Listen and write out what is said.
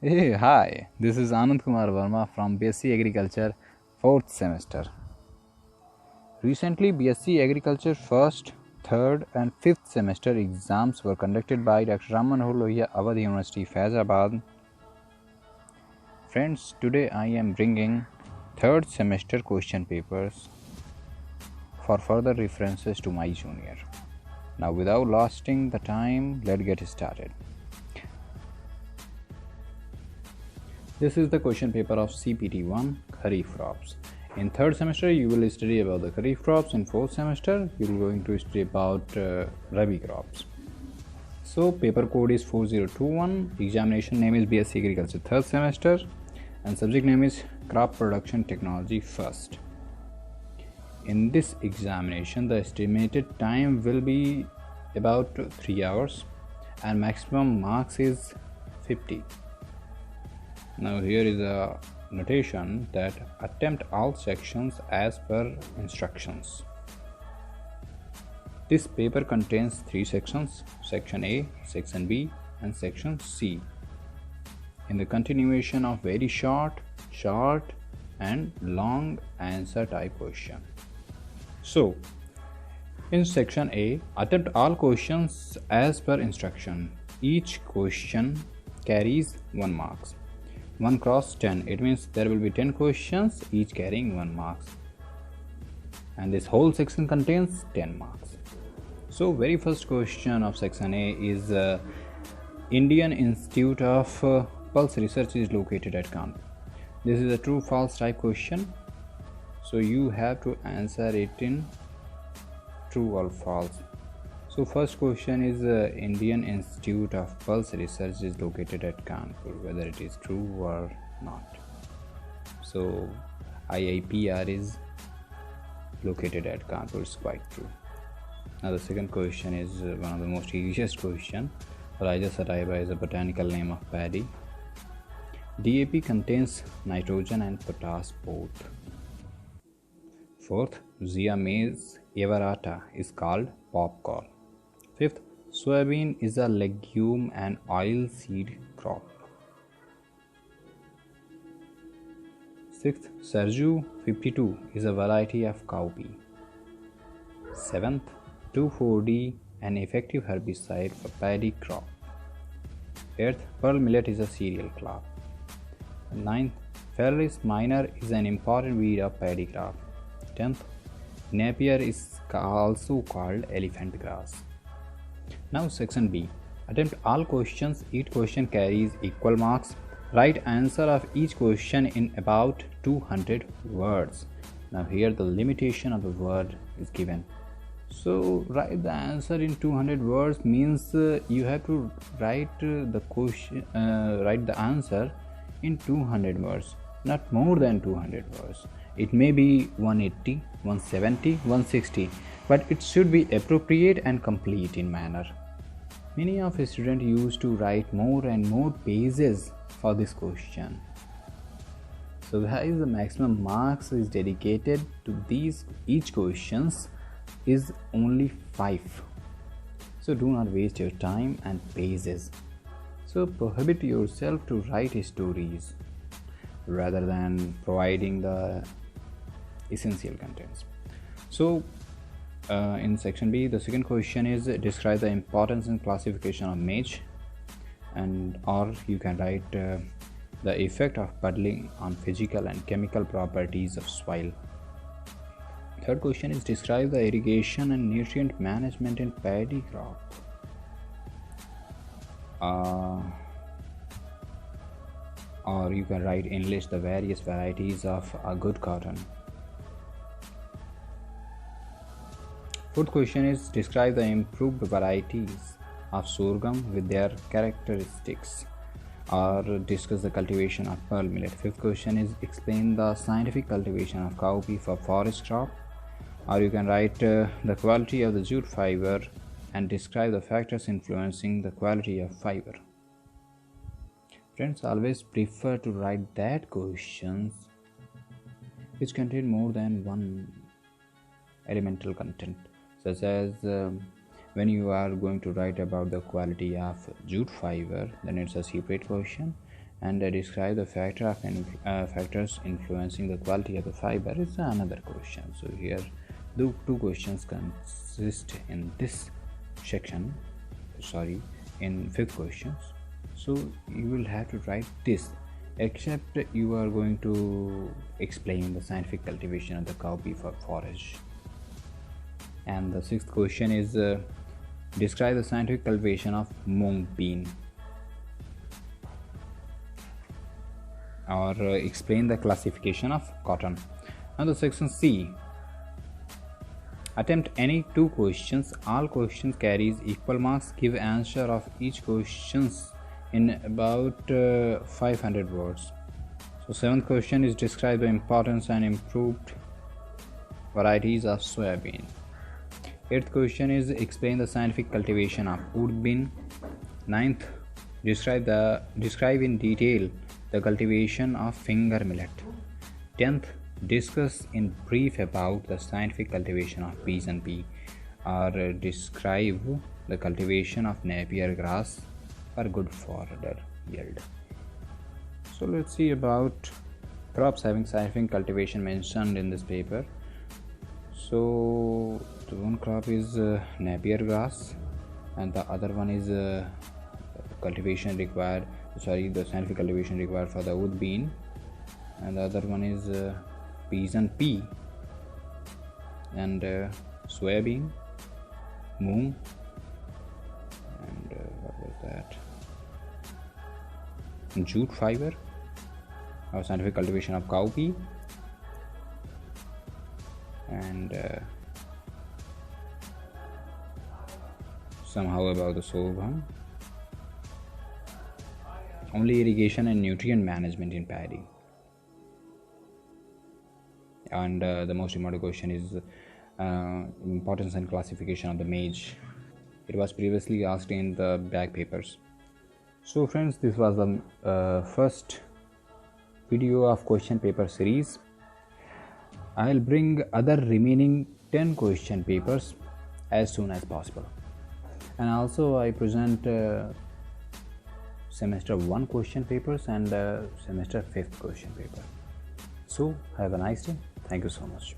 Hey, hi, this is Anand Kumar Verma from BSc Agriculture 4th semester. Recently, BSc Agriculture 1st, 3rd, and 5th semester exams were conducted by Dr. Ram Manohar Lohia, Awadh University, Faizabad. Friends, today I am bringing 3rd semester question papers for further references to my junior. Now, without wasting the time, let's get started. This is the question paper of CPT1 Kharif crops. In 3rd semester, you will study about the Kharif crops. In 4th semester, you will going to study about Rabi crops. So, paper code is 4021. Examination name is BSc Agriculture 3rd semester, and subject name is Crop Production Technology 1st. In this examination, the estimated time will be about 3 hours, and maximum marks is 50. Now here is a notation that attempt all sections as per instructions. This paper contains 3 sections, section A, section B, and section C. In the continuation of very short, and long answer type question. So, in section A, attempt all questions as per instruction. Each question carries 1 marks. 1 cross 10, it means there will be 10 questions, each carrying 1 marks, and this whole section contains 10 marks. So very first question of section A is Indian Institute of Pulse Research is located at Kanpur. This is a true false type question, so you have to answer it in true or false. So first question is Indian Institute of Pulse Research is located at Kanpur, whether it is true or not. So IIPR is located at Kanpur is quite true. Now the second question is one of the most easiest question. Rhiza sativa is a botanical name of paddy. DAP contains nitrogen and potash both. Fourth, Zea maize avarata is called popcorn. Fifth, soybean is a legume and oil seed crop. Sixth, Serju 52 is a variety of cowpea. Seventh, 2,4-D an effective herbicide for paddy crop. Eighth, pearl millet is a cereal crop. Ninth, Ferris minor is an important weed of paddy crop. 10th, Napier is also called elephant grass. Now section B. Attempt all questions. Each question carries equal marks. Write answer of each question in about 200 words. Now here the limitation of the word is given. So write the answer in 200 words means you have to write write the answer in 200 words, not more than 200 words. It may be 180, 170, 160, but it should be appropriate and complete in manner. Many of students used to write more and more pages for this question. So guys, the maximum marks is dedicated to these. Each questions is only 5. So do not waste your time and pages. So prohibit yourself to write stories rather than providing the essential contents. So in section B, the second question is describe the importance and classification of maize, and or you can write the effect of puddling on physical and chemical properties of soil. Third question is describe the irrigation and nutrient management in paddy crop. Or you can write enlist the various varieties of a good cotton. Fourth question is describe the improved varieties of sorghum with their characteristics, or discuss the cultivation of pearl millet. Fifth question is explain the scientific cultivation of cowpea for forest crop, or you can write the quality of the jute fiber and describe the factors influencing the quality of fiber. Friends, always prefer to write that questions which contain more than one elemental content, such as when you are going to write about the quality of jute fiber, then it's a separate question, and describe the factors influencing the quality of the fiber is another question. So here the two questions consist in this section, in 5th questions. So you will have to write this, except you are going to explain the scientific cultivation of the cowpea for forage. And the 6th question is describe the scientific cultivation of mung bean, or explain the classification of cotton. Now the section C, attempt any 2 questions. All questions carries equal marks. Give answer of each questions in about 500 words. So 7th question is describe the importance and improved varieties of soybean. 8th question is explain the scientific cultivation of oat bean. 9th, describe in detail the cultivation of finger millet. 10th, discuss in brief about the scientific cultivation of peas and pea, or describe the cultivation of Napier grass for good fodder yield. So let's see about crops having scientific cultivation mentioned in this paper. So the one crop is Napier grass, and the other one is the scientific cultivation required for the oat bean, and the other one is peas and pea, and soybean, mung, and what was that, jute fiber, or scientific cultivation of cowpea, and somehow about the sorghum. Only irrigation and nutrient management in paddy. And the most important question is importance and classification of the maize. It was previously asked in the back papers. So friends, this was the first video of question paper series. I'll bring other remaining 10 question papers as soon as possible. And also I present semester 1 question papers and semester 5th question paper. So have a nice day. Thank you so much.